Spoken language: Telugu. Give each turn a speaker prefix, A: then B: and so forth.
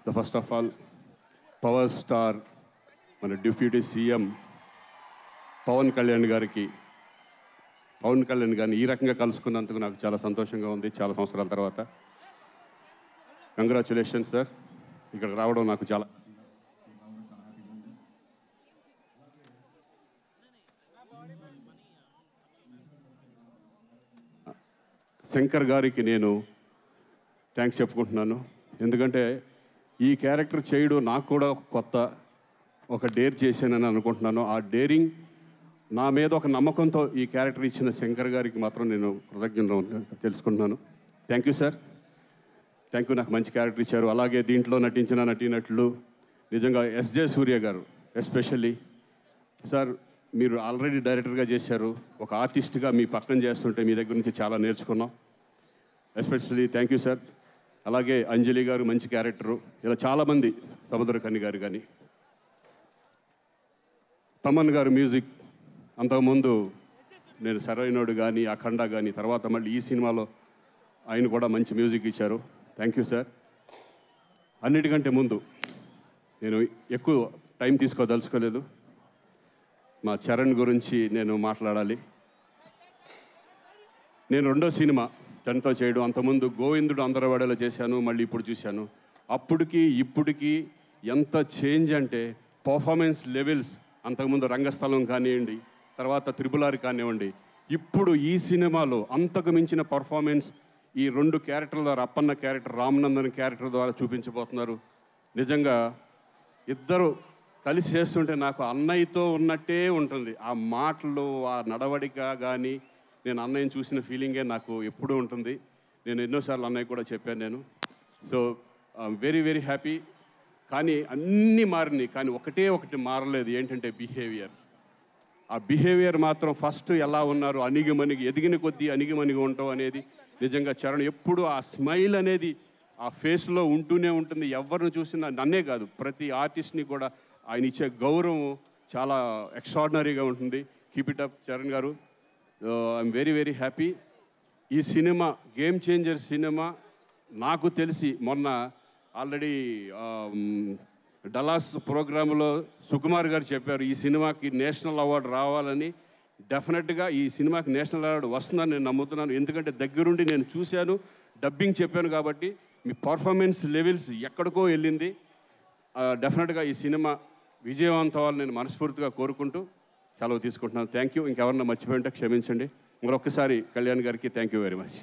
A: So first of all power star మన డిప్యూటీ సీఎం పవన్ కళ్యాణ్ గారిని ఈ రకంగా కలుసుకున్నందుకు నాకు చాలా సంతోషంగా ఉంది చాలా సంవత్సరాల తర్వాత. కంగ్రాచులేషన్స్ సార్, ఇక్కడ రావడం నాకు చాలా శంకర్ గారికి నేను థ్యాంక్స్ చెప్పుకుంటున్నాను. ఎందుకంటే ఈ క్యారెక్టర్ చేయడం నాకు కూడా కొత్త, ఒక డేర్ చేశానని అనుకుంటున్నాను. ఆ డేరింగ్ నా మీద ఒక నమ్మకంతో ఈ క్యారెక్టర్ ఇచ్చిన శంకర్ గారికి మాత్రం నేను కృతజ్ఞత తెలుసుకుంటున్నాను. Thank you sir, thank you. నాకు మంచి క్యారెక్టర్ ఇచ్చారు. అలాగే దీంట్లో నటించిన నటీనటులు నిజంగా ఎస్జే సూర్య గారు ఎస్పెషల్లీ సార్, మీరు ఆల్రెడీ డైరెక్టర్గా చేశారు, ఒక ఆర్టిస్ట్గా మీ పక్కన చేస్తుంటే మీ దగ్గర నుంచి చాలా నేర్చుకున్నాం. Especially thank you sir. అలాగే అంజలి గారు మంచి క్యారెక్టరు, ఇలా చాలామంది, సముద్రకని గారు కానీ, తమన్ గారు మ్యూజిక్, అంతకుముందు నేను సరైనోడు కానీ అఖండ కానీ, తర్వాత మళ్ళీ ఈ సినిమాలో ఆయన కూడా మంచి మ్యూజిక్ ఇచ్చారు. Thank you sir. అన్నిటికంటే ముందు నేను ఎక్కువ టైం తీసుకోదలుచుకోలేదు, మా చరణ్ గురించి నేను మాట్లాడాలి. నేను రెండో సినిమా తనతో చేయడం, అంతకుముందు గోవిందుడు అందరవాడలో చేశాను, మళ్ళీ ఇప్పుడు చూశాను. అప్పటికి ఇప్పటికీ ఎంత చేంజ్ అంటే పర్ఫార్మెన్స్ లెవెల్స్, అంతకుముందు రంగస్థలం కానివ్వండి, తర్వాత త్రిపుల్ ఆర్ కానివ్వండి, ఇప్పుడు ఈ సినిమాలో అంతకు మించిన పర్ఫార్మెన్స్ ఈ రెండు క్యారెక్టర్ల ద్వారా, అప్పన్న క్యారెక్టర్, రామనందన్ క్యారెక్టర్ ద్వారా చూపించబోతున్నారు. నిజంగా ఇద్దరు కలిసి చేస్తుంటే నాకు అన్నయ్యతో ఉన్నట్టే ఉంటుంది. ఆ మాటలు, ఆ నడవడిక కానీ, నేను అన్నయ్యని చూసిన ఫీలింగే నాకు ఎప్పుడూ ఉంటుంది. నేను ఎన్నోసార్లు అన్నయ్య కూడా చెప్పాను నేను. So very very happy. కానీ అన్నీ మారినాయి, కానీ ఒకటి మారలేదు, ఏంటంటే బిహేవియర్. ఆ బిహేవియర్ మాత్రం ఫస్ట్ ఎలా ఉన్నారు, అణిగిమణిగి, ఎదిగిన కొద్దీ అణిగిమణిగి ఉంటాం అనేది నిజంగా చరణ్ ఎప్పుడు ఆ స్మైల్ అనేది ఆ ఫేస్లో ఉంటూనే ఉంటుంది. ఎవరిని చూసినా, నన్నే కాదు ప్రతి ఆర్టిస్ట్ని కూడా ఆయన ఇచ్చే గౌరవం చాలా ఎక్స్ట్రాడినరీగా ఉంటుంది. కీప్ ఇట్ అప్ చరణ్ గారు. I'm very very happy. ఈ సినిమా గేమ్ చేంజర్ సినిమా. నాకు తెలిసి మొన్న ఆల్రెడీ డలాస్ ప్రోగ్రాంలో సుకుమార్ గారు చెప్పారు, ఈ సినిమాకి నేషనల్ అవార్డు రావాలని. డెఫినెట్గా ఈ సినిమాకి నేషనల్ అవార్డు వస్తుందని నేను నమ్ముతున్నాను. ఎందుకంటే దగ్గరుండి నేను చూశాను, డబ్బింగ్ చెప్పాను కాబట్టి. మీ పర్ఫార్మెన్స్ లెవెల్స్ ఎక్కడికో వెళ్ళింది. డెఫినెట్గా ఈ సినిమా విజయవంతం అవ్వాలని నేను మనస్ఫూర్తిగా కోరుకుంటూ సెలవు తీసుకుంటున్నాను. Thank you. ఇంకెవరన్నా మర్చిపోయింటే క్షమించండి. మరొకసారి కళ్యాణ్ గారికి థ్యాంక్ యూ వెరీ మచ్.